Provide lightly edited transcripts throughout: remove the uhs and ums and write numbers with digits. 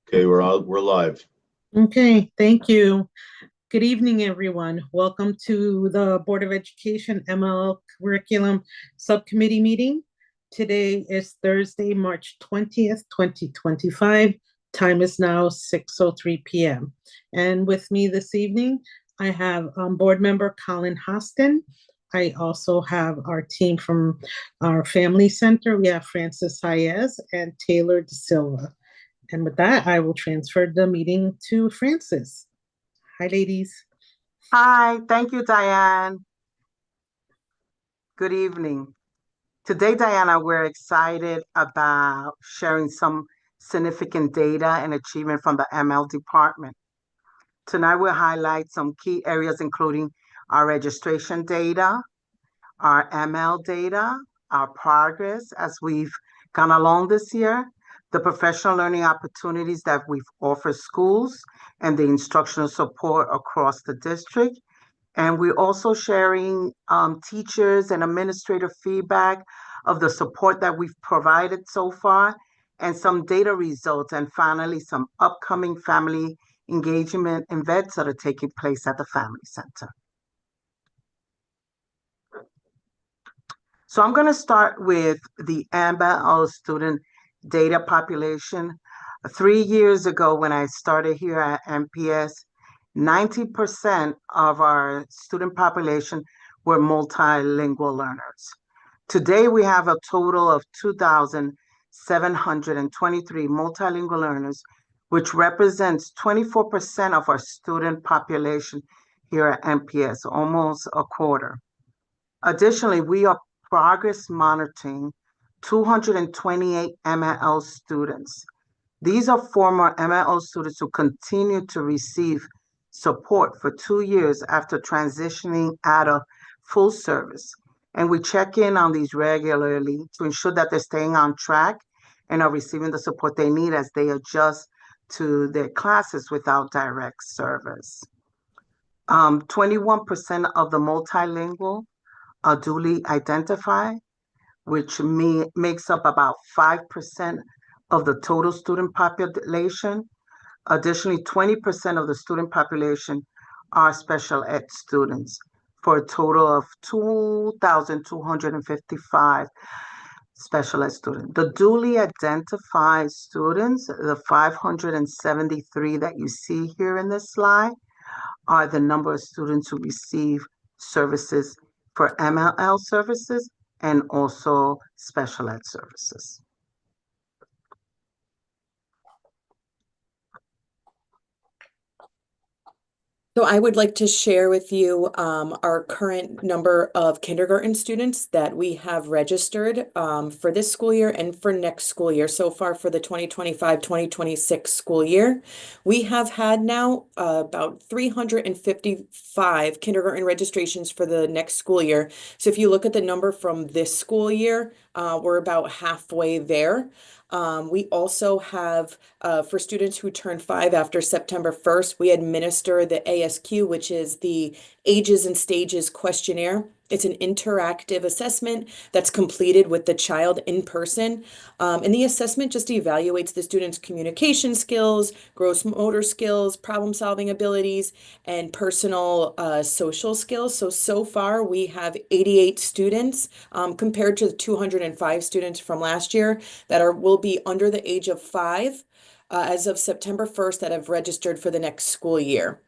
Okay, we're live. Okay, thank you. Good evening, everyone. Welcome to the Board of Education MLL Curriculum Subcommittee meeting. Today is Thursday, March 20th, 2025. Time is now 6:03 p.m. And with me this evening, I have board member Colin Hostin. I also have our team from our family center. We have Francis Hayes and Taylor De Silva. And with that, I will transfer the meeting to Francis. Hi, ladies. Hi, thank you, Diane. Good evening. Today, Diana, we're excited about sharing some significant data and achievement from the ML department. Tonight, we'll highlight some key areas, including our registration data, our ML data, our progress as we've gone along this year, the professional learning opportunities that we've offered schools, and the instructional support across the district. And we're also sharing teachers and administrator feedback of the support that we've provided so far, and some data results, and finally, some upcoming family engagement events that are taking place at the Family Center. So I'm going to start with the MLL student data population. 3 years ago, when I started here at MPS, 90% of our student population were multilingual learners. Today, we have a total of 2,723 multilingual learners, which represents 24% of our student population here at MPS, almost a quarter. Additionally, we are progress monitoring 228 MLL students. These are former MLL students who continue to receive support for 2 years after transitioning out of full service. And we check in on these regularly to ensure that they're staying on track and are receiving the support they need as they adjust to their classes without direct service. 21% of the multilingual are duly identified, which makes up about 5% of the total student population. Additionally, 20% of the student population are special ed students, for a total of 2,255 special ed students. The duly identified students, the 573 that you see here in this slide, are the number of students who receive services for MLL services and also special ed services. So I would like to share with you our current number of kindergarten students that we have registered for this school year and for next school year. So far for the 2025-2026 school year, we have had now about 355 kindergarten registrations for the next school year. So if you look at the number from this school year, we're about halfway there. We also have, for students who turn 5 after September 1st, we administer the ASQ, which is the Ages and Stages Questionnaire. It's an interactive assessment that's completed with the child in person. And the assessment just evaluates the student's communication skills, gross motor skills, problem-solving abilities, and personal social skills. So far, we have 88 students compared to the 205 students from last year that will be under the age of 5 as of September 1st that have registered for the next school year.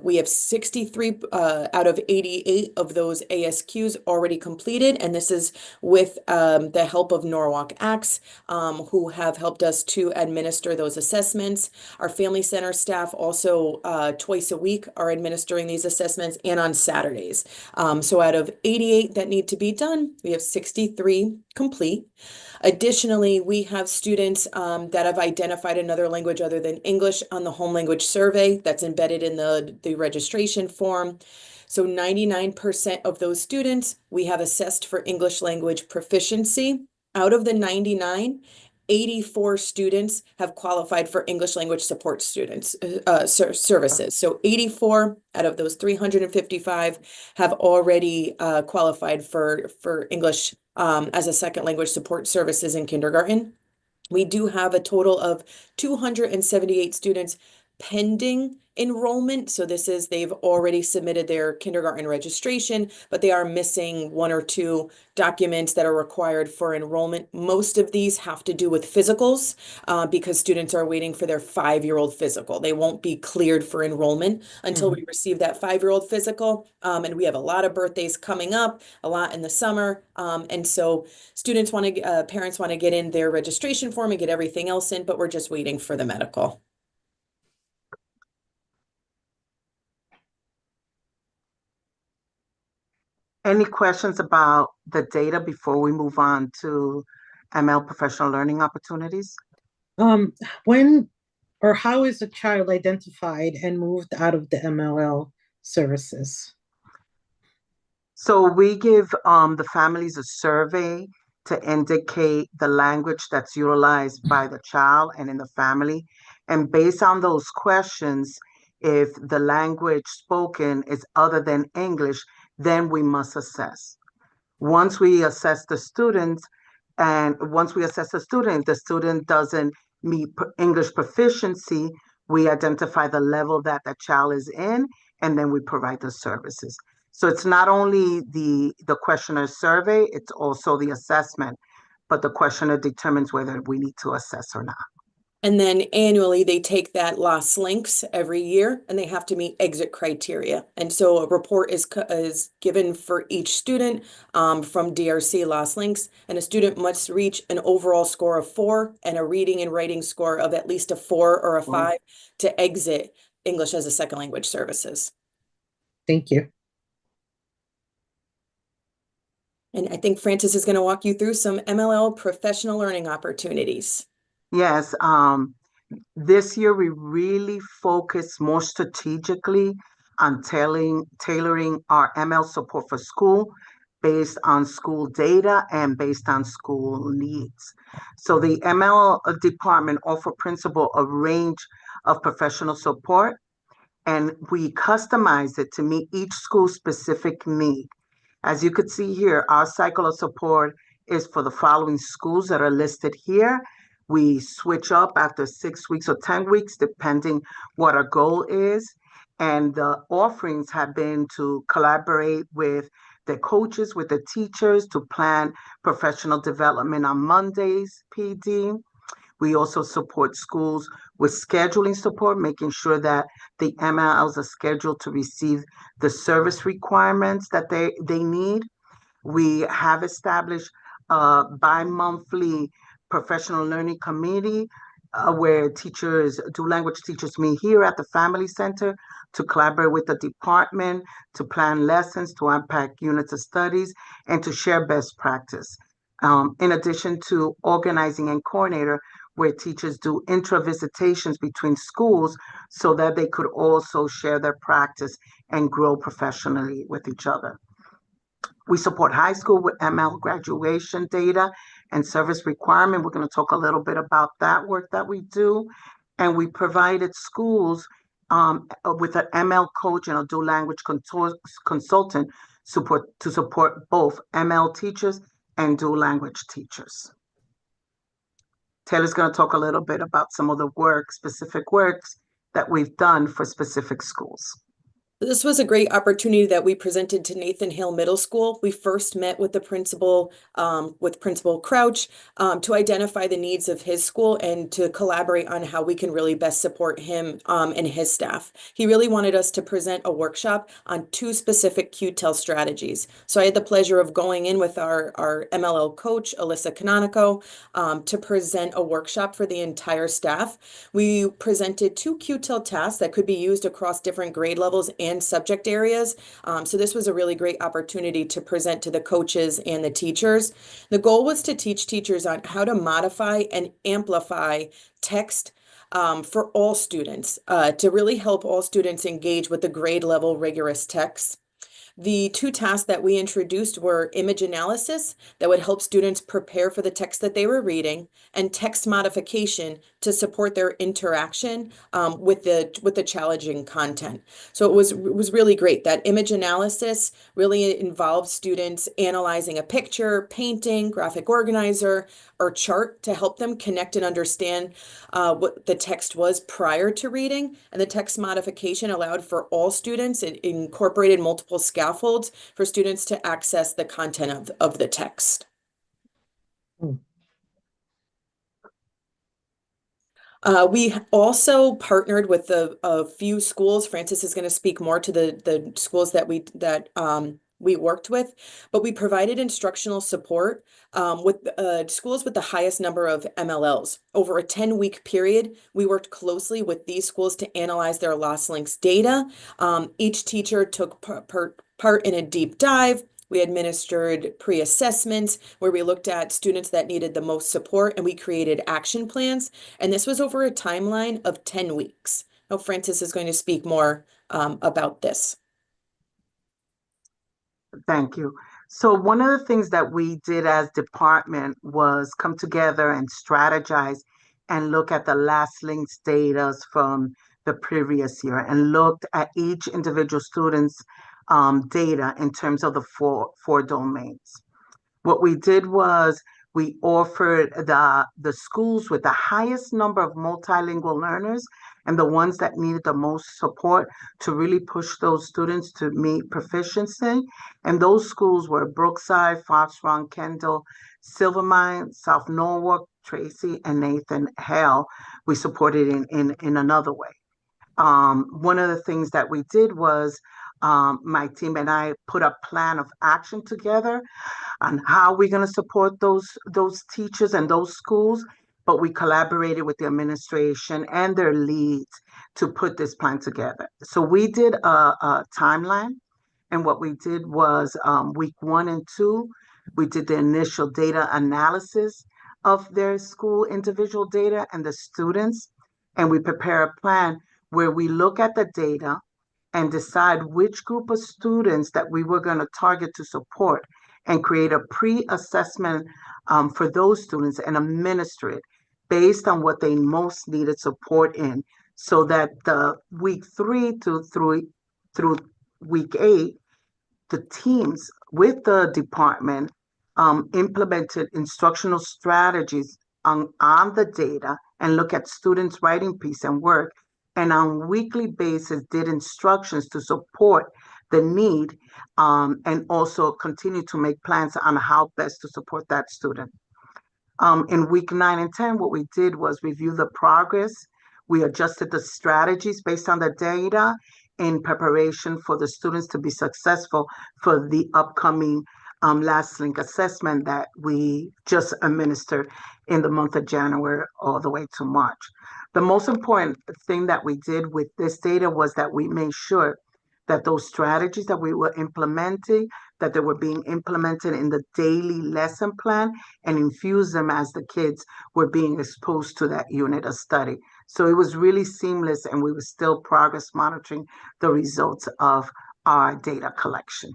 We have 63 out of 88 of those ASQs already completed, and this is with the help of Norwalk ACTS, who have helped us to administer those assessments. Our Family Center staff also twice a week are administering these assessments, and on Saturdays. So out of 88 that need to be done, we have 63 complete. Additionally, we have students that have identified another language other than English on the home language survey that's embedded in the registration form. So 99% of those students we have assessed for English language proficiency. Out of the 99, 84 students have qualified for English language support students services. So 84 out of those 355 have already qualified for English as a second language support services in kindergarten. We do have a total of 278 students pending enrollment. So this is, they've already submitted their kindergarten registration, but they are missing one or two documents that are required for enrollment. Most of these have to do with physicals because students are waiting for their 5-year-old physical. They won't be cleared for enrollment until we receive that 5-year-old physical. And we have a lot of birthdays coming up, a lot in the summer. And so students want to, parents want to get in their registration form and get everything else in, but we're just waiting for the medical. Any questions about the data before we move on to ML professional learning opportunities? When or how is a child identified and moved out of the MLL services? So we give the families a survey to indicate the language that's utilized by the child and in the family. And based on those questions, if the language spoken is other than English, then we must assess. Once we assess the student, the student doesn't meet English proficiency, we identify the level that the child is in, and then we provide the services. So it's not only the questionnaire survey, it's also the assessment, but the questionnaire determines whether we need to assess or not. And then annually, they take that lost links every year and they have to meet exit criteria. And so a report is given for each student from DRC lost links, and a student must reach an overall score of 4 and a reading and writing score of at least a 4 or a 5 to exit English as a second language services. Thank you. And I think Francis is going to walk you through some MLL professional learning opportunities. Yes, this year we really focus more strategically on tailoring our ML support for school based on school data and based on school needs. So the ML department offer principal a range of professional support, and we customize it to meet each school's specific need. As you could see here, our cycle of support is for the following schools that are listed here. We switch up after 6 weeks or 10 weeks, depending what our goal is. And the offerings have been to collaborate with the coaches, with the teachers, to plan professional development on Mondays, PD. We also support schools with scheduling support, making sure that the MLLs are scheduled to receive the service requirements that they need. We have established a bi-monthly professional learning committee where dual language teachers meet here at the Family Center to collaborate with the department, to plan lessons, to unpack units of studies, and to share best practice. In addition to organizing and coordinator, where teachers do intra-visitations between schools so that they could also share their practice and grow professionally with each other. We support high school with ML graduation data and service requirement. We're going to talk a little bit about that work that we do. And we provided schools with an ML coach and a dual language consultant to support both ML teachers and dual language teachers. Taylor's going to talk a little bit about some of the specific works that we've done for specific schools. This was a great opportunity that we presented to Nathan Hale Middle School. We first met with the principal, with Principal Crouch, to identify the needs of his school and to collaborate on how we can really best support him and his staff. He really wanted us to present a workshop on 2 specific QTEL strategies. So I had the pleasure of going in with our MLL coach, Alyssa Canonico, to present a workshop for the entire staff. We presented 2 QTEL tasks that could be used across different grade levels and subject areas. So this was a really great opportunity to present to the coaches and the teachers. The goal was to teach teachers on how to modify and amplify text for all students, to really help all students engage with the grade level rigorous text. The 2 tasks that we introduced were image analysis that would help students prepare for the text that they were reading, and text modification to support their interaction with the challenging content. So it was really great. That image analysis really involved students analyzing a picture, painting, graphic organizer, or chart to help them connect and understand what the text was prior to reading. And the text modification allowed for all students. It incorporated multiple scaffolds for students to access the content of the text. We also partnered with a few schools. Francis is going to speak more to the schools that we worked with, but we provided instructional support with schools with the highest number of MLLs. Over a 10-week period, we worked closely with these schools to analyze their loss links data. Each teacher took part in a deep dive. We administered pre-assessments where we looked at students that needed the most support, and we created action plans. And this was over a timeline of 10 weeks. Now, Francis is going to speak more about this. Thank you. So one of the things that we did as department was come together and strategize and look at the last links data from the previous year and looked at each individual student's data in terms of the four domains. What we did was we offered the schools with the highest number of multilingual learners and the ones that needed the most support to really push those students to meet proficiency. And those schools were Brookside, Fox Run, Kendall, Silvermine, South Norwalk, Tracy, and Nathan Hale. We supported in another way. One of the things that we did was my team and I put a plan of action together on how we're going to support those teachers and those schools, but we collaborated with the administration and their leads to put this plan together. So we did a timeline, and what we did was week 1 and 2, we did the initial data analysis of their school individual data and the students, and we prepare a plan where we look at the data and decide which group of students that we were going to target to support and create a pre-assessment for those students and administer it based on what they most needed support in, so that the week 3 through week 8, the teams with the department implemented instructional strategies on the data and look at students' writing piece and work, and on weekly basis did instructions to support the need and also continue to make plans on how best to support that student. In week 9 and 10, what we did was review the progress. We adjusted the strategies based on the data in preparation for the students to be successful for the upcoming last link assessment that we just administered in the month of January all the way to March. The most important thing that we did with this data was that we made sure that those strategies that we were implementing, that they were being implemented in the daily lesson plan and infuse them as the kids were being exposed to that unit of study. So it was really seamless, and we were still progress monitoring the results of our data collection.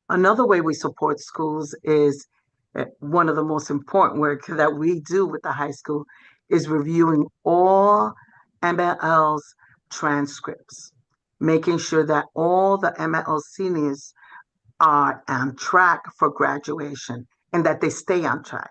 Another way we support schools is one of the most important work that we do with the high school is reviewing all MLL's transcripts, making sure that all the MLL seniors are on track for graduation and that they stay on track.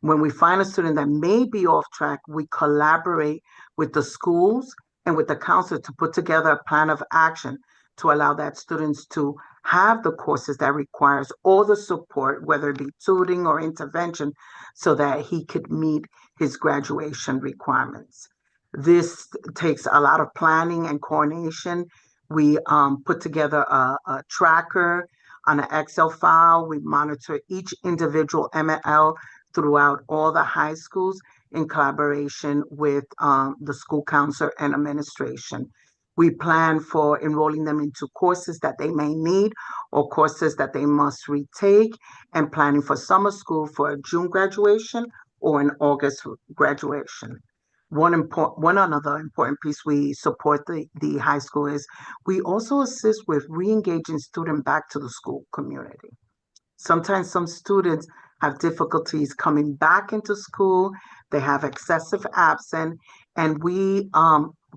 When we find a student that may be off track, we collaborate with the schools and with the counselor to put together a plan of action to allow that students to have the courses that requires all the support, whether it be tutoring or intervention, so that he could meet his graduation requirements. This takes a lot of planning and coordination. We put together a tracker on an Excel file. We monitor each individual MLL throughout all the high schools in collaboration with the school counselor and administration. We plan for enrolling them into courses that they may need or courses that they must retake, and planning for summer school for a June graduation or an August graduation. One another important piece we support the high school is we also assist with re-engaging students back to the school community. Sometimes some students have difficulties coming back into school. They have excessive absence, and we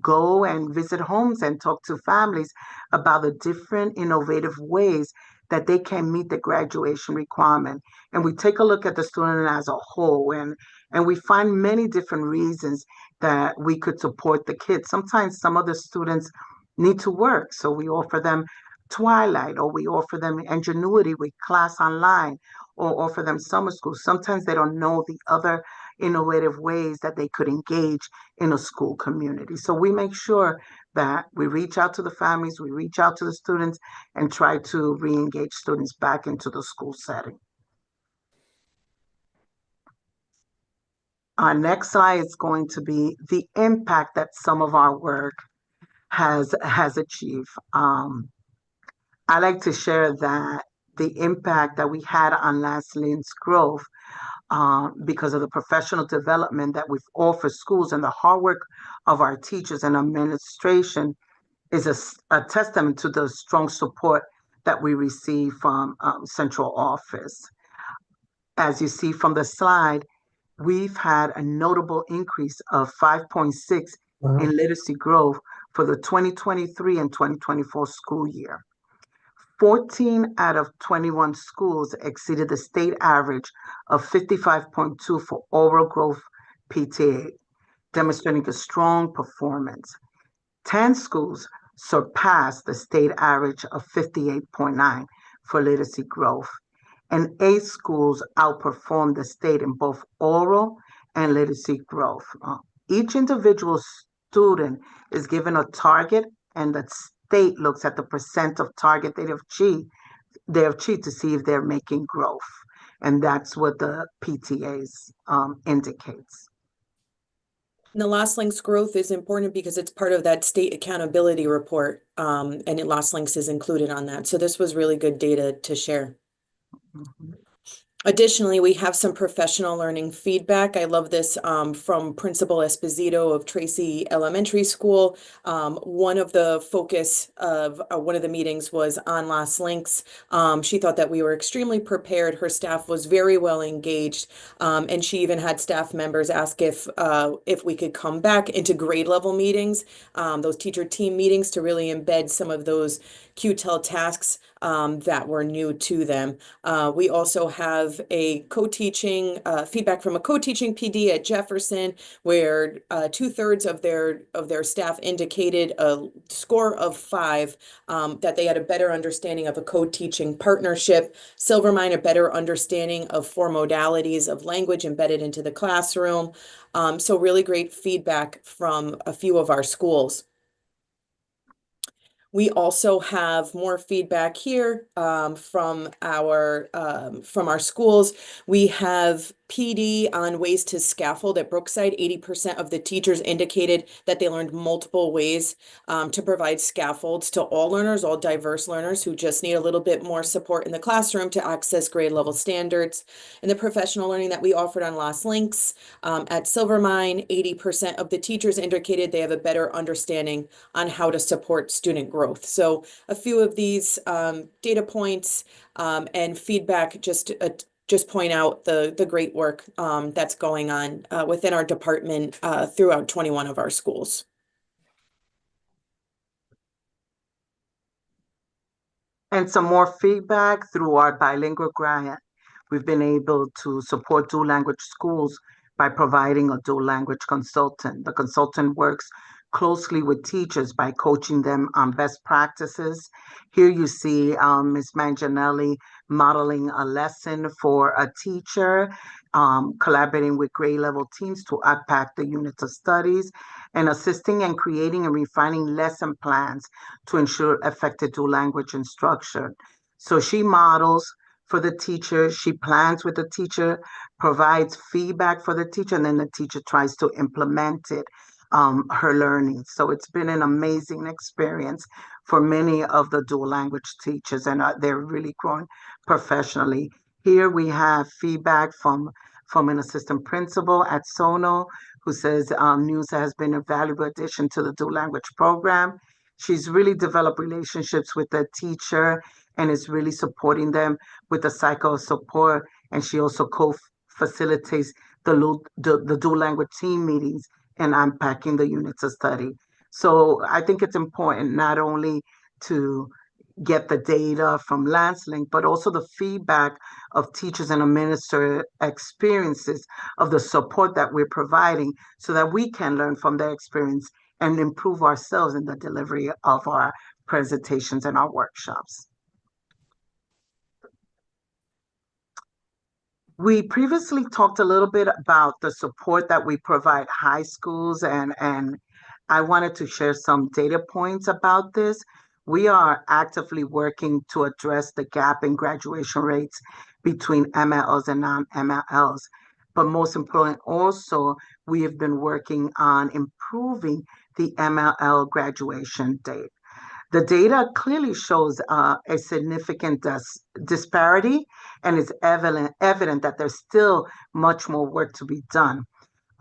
go and visit homes and talk to families about the different innovative ways that they can meet the graduation requirement. And we take a look at the student as a whole, and we find many different reasons that we could support the kids. Sometimes some of the students need to work, so we offer them Twilight, or we offer them Ingenuity with class online, or offer them summer school. Sometimes they don't know the other innovative ways that they could engage in a school community. So we make sure that we reach out to the families, we reach out to the students, and try to re-engage students back into the school setting. Our next slide is going to be the impact that some of our work has achieved. I like to share that the impact that we had on Lasleen's growth, because of the professional development that we've offered schools and the hard work of our teachers and administration, is a testament to the strong support that we receive from central office. As you see from the slide, we've had a notable increase of 5.6 in literacy growth for the 2023 and 2024 school year. 14 out of 21 schools exceeded the state average of 55.2 for oral growth PTA, demonstrating a strong performance. 10 schools surpassed the state average of 58.9 for literacy growth, and 8 schools outperformed the state in both oral and literacy growth. Each individual student is given a target, and the state looks at the percent of target they achieved to see if they're making growth. And that's what the PTAs indicates. And the Lost Links growth is important because it's part of that state accountability report, and Lost Links is included on that. So this was really good data to share. Mhm. Additionally, we have some professional learning feedback. I love this from Principal Esposito of Tracy Elementary School. One of the focus of one of the meetings was on Lost Links. She thought that we were extremely prepared. Her staff was very well engaged, and she even had staff members ask if we could come back into grade level meetings, those teacher team meetings, to really embed some of those QTEL tasks that were new to them. We also have a co-teaching feedback from a co-teaching PD at Jefferson, where 2/3 of their staff indicated a score of 5, that they had a better understanding of a co-teaching partnership. Silvermine, a better understanding of 4 modalities of language embedded into the classroom. So really great feedback from a few of our schools. We also have more feedback here from our schools. We have PD on ways to scaffold at Brookside. 80% of the teachers indicated that they learned multiple ways to provide scaffolds to all learners, all diverse learners who just need a little bit more support in the classroom to access grade level standards. And the professional learning that we offered on Lost Links at Silvermine, 80% of the teachers indicated they have a better understanding on how to support student growth. So a few of these data points and feedback just point out the great work that's going on within our department throughout 21 of our schools. And some more feedback through our bilingual grant. We've been able to support dual language schools by providing a dual language consultant. The consultant works closely with teachers by coaching them on best practices. Here you see Ms. Manganielli modeling a lesson for a teacher, collaborating with grade level teams to unpack the units of studies, and assisting in creating and refining lesson plans to ensure effective dual language instruction. So she models for the teacher, she plans with the teacher, provides feedback for the teacher, and then the teacher tries to implement it, her learning. So it's been an amazing experience for many of the dual language teachers, and they're really growing professionally. Here we have feedback from an assistant principal at Sono, who says Musa has been a valuable addition to the dual language program. She's really developed relationships with the teacher and is really supporting them with the psycho support. And she also co-facilitates the dual language team meetings and unpacking the units of study. So I think it's important not only to get the data from LanceLink, but also the feedback of teachers and administrator experiences of the support that we're providing so that we can learn from their experience and improve ourselves in the delivery of our presentations and our workshops. We previously talked a little bit about the support that we provide high schools, and I wanted to share some data points about this. We are actively working to address the gap in graduation rates between MLLs and non-MLLs. But most important also, we have been working on improving the MLL graduation date. The data clearly shows a significant disparity, and it's evident that there's still much more work to be done.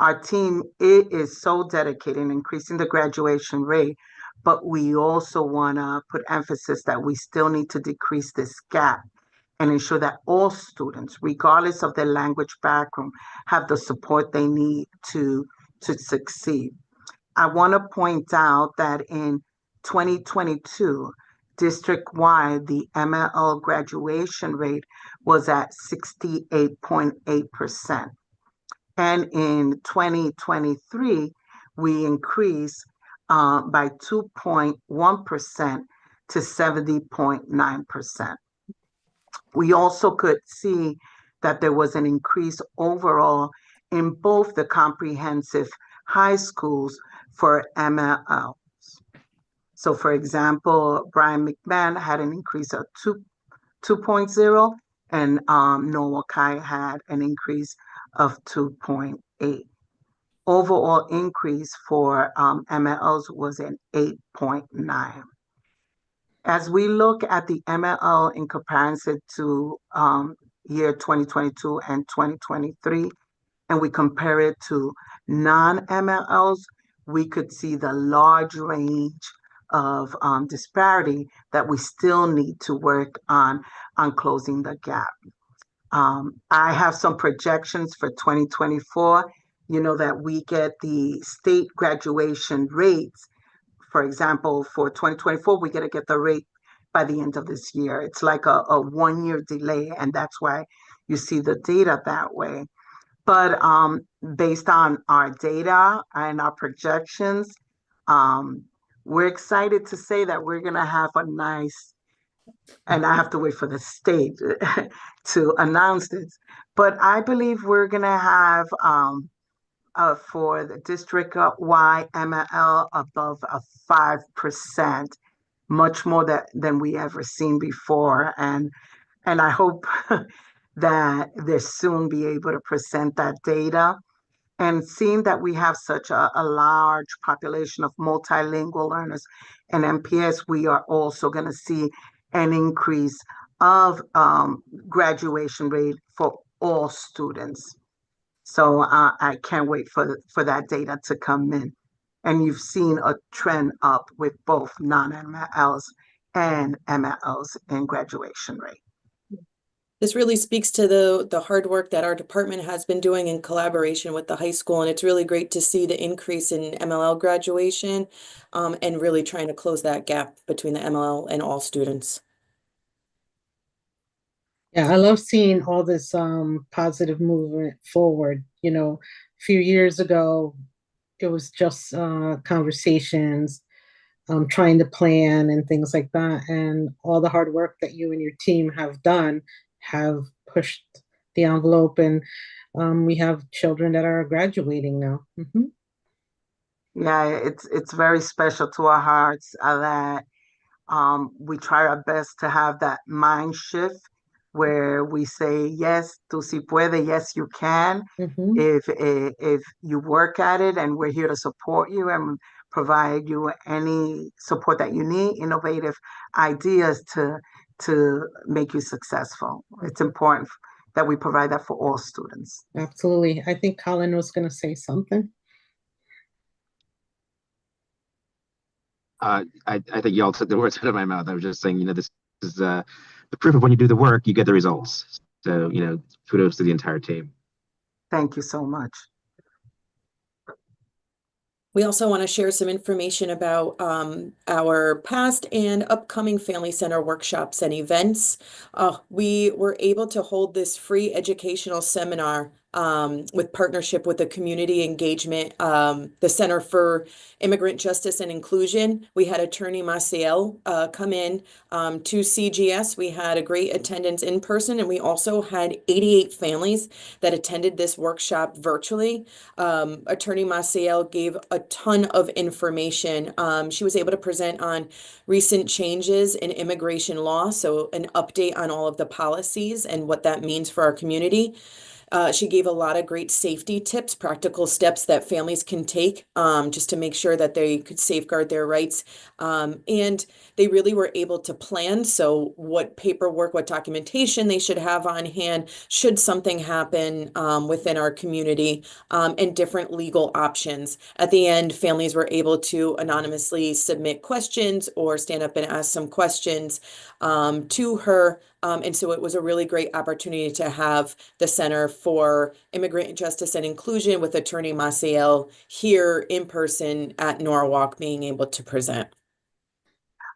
Our team is so dedicated in increasing the graduation rate, but we also want to put emphasis that we still need to decrease this gap and ensure that all students, regardless of their language background, have the support they need to succeed. I want to point out that in 2022, district-wide, the MLL graduation rate was at 68.8%. And in 2023, we increased by 2.1% to 70.9%. We also could see that there was an increase overall in both the comprehensive high schools for MLLs. So for example, Brian McMahon had an increase of 2.0, and Norwalk High had an increase of 2.8. Overall increase for MLLs was an 8.9. As we look at the MLL in comparison to year 2022 and 2023, and we compare it to non-MLLs, we could see the large range of disparity that we still need to work on closing the gap. I have some projections for 2024. You know that we get the state graduation rates. For example, for 2024, we get the rate by the end of this year. It's like a 1-year delay, and that's why you see the data that way. But based on our data and our projections, we're excited to say that we're going to have a nice, and I have to wait for the state to announce this, but I believe we're going to have for the district-wide MLL above a 5%, much more than we ever seen before. And I hope that they'll soon be able to present that data. And seeing that we have such a large population of multilingual learners and MPS, we are also going to see an increase of graduation rate for all students. So I can't wait for that data to come in. And you've seen a trend up with both non-MLLs and MLLs in graduation rate. This really speaks to the hard work that our department has been doing in collaboration with the high school, and it's really great to see the increase in MLL graduation and really trying to close that gap between the MLL and all students. Yeah, I love seeing all this positive movement forward. You know, a few years ago, it was just conversations, trying to plan and things like that. And all the hard work that you and your team have done have pushed the envelope, and we have children that are graduating now. Mm-hmm. Yeah, it's very special to our hearts that we try our best to have that mind shift where we say, yes, tú sí puedes, yes, you can. Mm-hmm. If you work at it, and we're here to support you and provide you any support that you need, innovative ideas to make you successful. It's important that we provide that for all students. Absolutely. I think Colin was going to say something. I think you all took the words out of my mouth. I was just saying, this is the proof of when you do the work, you get the results. So, kudos to the entire team. Thank you so much. We also want to share some information about our past and upcoming Family Center workshops and events. We were able to hold this free educational seminar with partnership with the community engagement, the Center for Immigrant Justice and Inclusion. We had Attorney Maciel come in to CGS. We had a great attendance in person, and we also had 88 families that attended this workshop virtually. Attorney Maciel gave a ton of information. She was able to present on recent changes in immigration law, so an update on all of the policies and what that means for our community. She gave a lot of great safety tips, practical steps that families can take just to make sure that they could safeguard their rights. And they really were able to plan. So what paperwork, what documentation they should have on hand should something happen within our community, and different legal options. At the end, families were able to anonymously submit questions or stand up and ask some questions to her. And so it was a really great opportunity to have the Center for Immigrant Justice and Inclusion with Attorney Maciel here in person at Norwalk being able to present.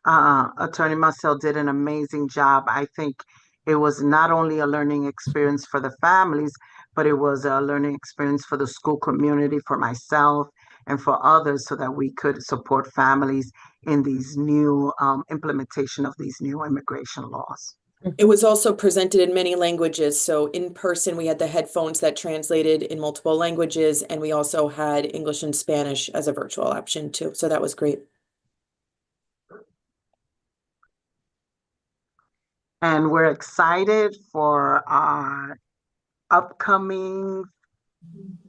Attorney Maciel did an amazing job. I think it was not only a learning experience for the families, but it was a learning experience for the school community, for myself, and for others, so that we could support families in these new implementation of these new immigration laws. It was also presented in many languages. So in person, we had the headphones that translated in multiple languages, and we also had English and Spanish as a virtual option too. So that was great. And we're excited for our upcoming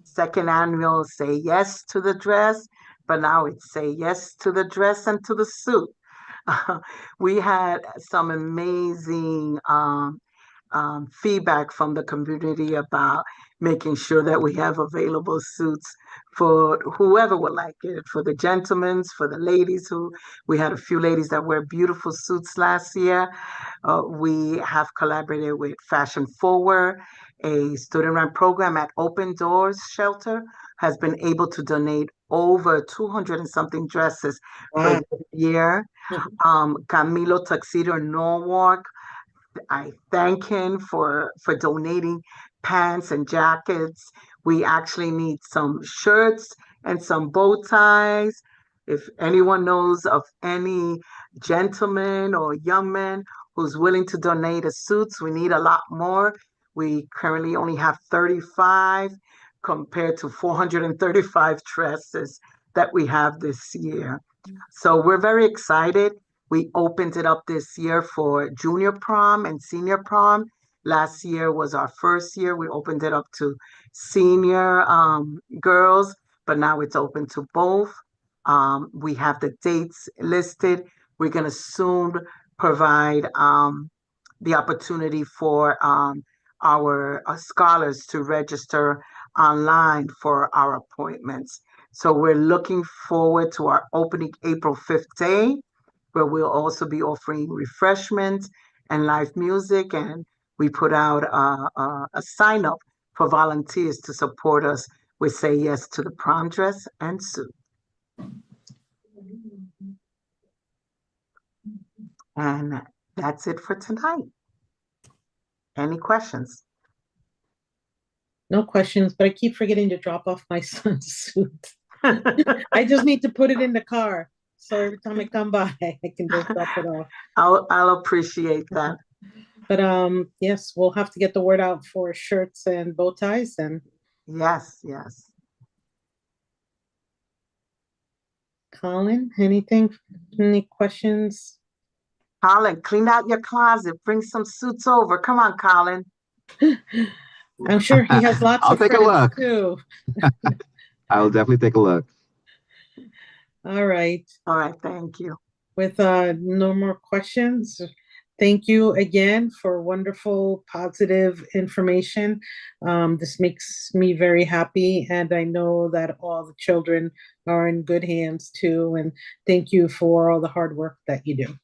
second annual Say Yes to the Dress, but now it's Say Yes to the Dress and to the Suit. We had some amazing feedback from the community about making sure that we have available suits for whoever would like it, for the gentlemen, for the ladies. We had a few ladies that wear beautiful suits last year. We have collaborated with Fashion Forward, a student-run program at Open Doors Shelter, has been able to donate over 200 and something dresses for the year. Camilo Tuxedo in Norwalk, I thank him for donating pants and jackets. We actually need some shirts and some bow ties. If anyone knows of any gentleman or young man who's willing to donate a suits, we need a lot more. We currently only have 35 compared to 435 dresses that we have this year. So we're very excited. We opened it up this year for junior prom and senior prom. Last year was our first year. We opened it up to senior girls, but now it's open to both. We have the dates listed. We're going to soon provide the opportunity for our scholars to register online for our appointments. So we're looking forward to our opening April 5th day, where we'll also be offering refreshments and live music. And we put out a sign up for volunteers to support us with Say Yes to the Prom Dress and Suit. And that's it for tonight. Any questions? No questions, but I keep forgetting to drop off my son's suit. I just need to put it in the car. So every time I come by, I can just drop it off. I'll appreciate that. But yes, we'll have to get the word out for shirts and bow ties and Yes. Colin, any questions? Colin, clean out your closet. Bring some suits over. Come on, Colin. I'm sure he has lots I'll of take a friends look. too. I'll definitely take a look. All right. Thank you. With no more questions, thank you again for wonderful, positive information. This makes me very happy, and I know that all the children are in good hands too. And thank you for all the hard work that you do.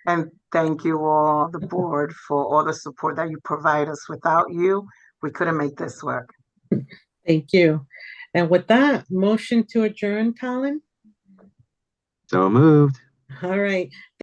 And thank you all, the board, for all the support that you provide us. Without you, we couldn't make this work. Thank you. And with that, motion to adjourn, Colin? So moved. All right.